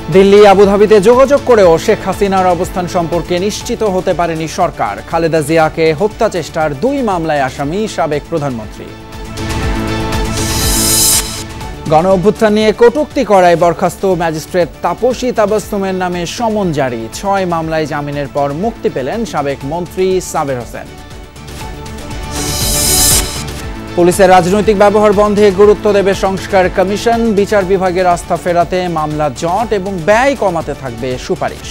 দিল্লি আবুধাবিতে যোগাযোগ করেও শেখ হাসিনার অবস্থান সম্পর্কে নিশ্চিত হতে পারেনি সরকার। খালেদা জিয়াকে হত্যা চেষ্টার 2 মামলায় আসামি সাবেক প্রধানমন্ত্রী। গণ অভ্যুত্থান নিয়ে কটূক্তি করায় বরখাস্ত ম্যাজিস্ট্রেট তাপসী তাবাসসুমের নামে সমন জারি। 6 মামলায় জামিনের পর মুক্তি পেলেন সাবেক মন্ত্রী সাবের হোসেন। পুলিশের রাজনৈতিক ব্যবহার বন্ধে গুরুত্ব দেবে সংস্কার কমিশন। বিচার বিভাগের আস্থা ফেরাতে মামলা জট এবং ব্যয় কমাতে থাকবে সুপারিশ।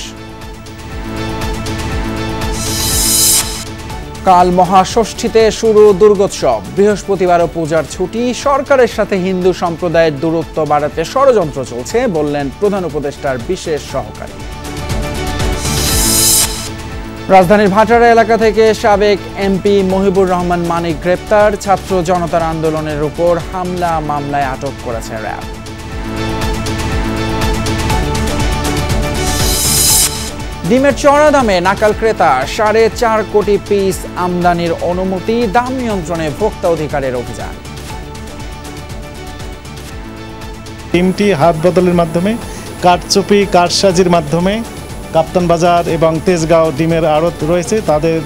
কাল মহাষষ্ঠীতে শুরু দুর্গোৎসব। বৃহস্পতিবারও পূজার ছুটি। সরকারের সাথে হিন্দু সম্প্রদায়ের দূরত্ব বাড়াতে ষড়যন্ত্র চলছে বললেন প্রধান উপদেষ্টার বিশেষ সহকারী। রাজধানীর ভাটারা এলাকা থেকে সাবেক এমপি মহিবুর রহমান মানিক গ্রেপ্তার। ছাত্র জনতার আন্দোলনের উপর হামলা মামলায় আটক করেছে র্যাব। ডিমের চড়া দামে নাকাল ক্রেতা। 4.5 কোটি পিস আমদানির অনুমতি। দাম নিয়ন্ত্রণে ভোক্তা অধিকারের অভিযান। ডিমটি হাত বদলের মাধ্যমে, কারচুপি কারসাজির মাধ্যমে কাপ্তান বাজার এবং তেজগাঁও ডিমের আড়ত রয়েছে, তাদের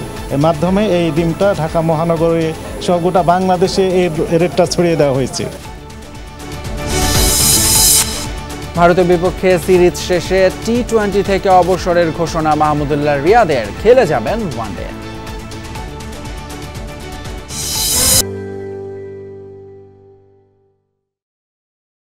মাধ্যমে এই ডিমটা ঢাকা মহানগরে সহ গোটা বাংলাদেশে এর রেটটা ছড়িয়ে দেওয়া হয়েছে। ভারতের বিপক্ষে সিরিজ শেষে টি-20 থেকে অবসরের ঘোষণা মাহমুদুল্লাহ রিয়াদের। খেলে যাবেন ওয়ানডে।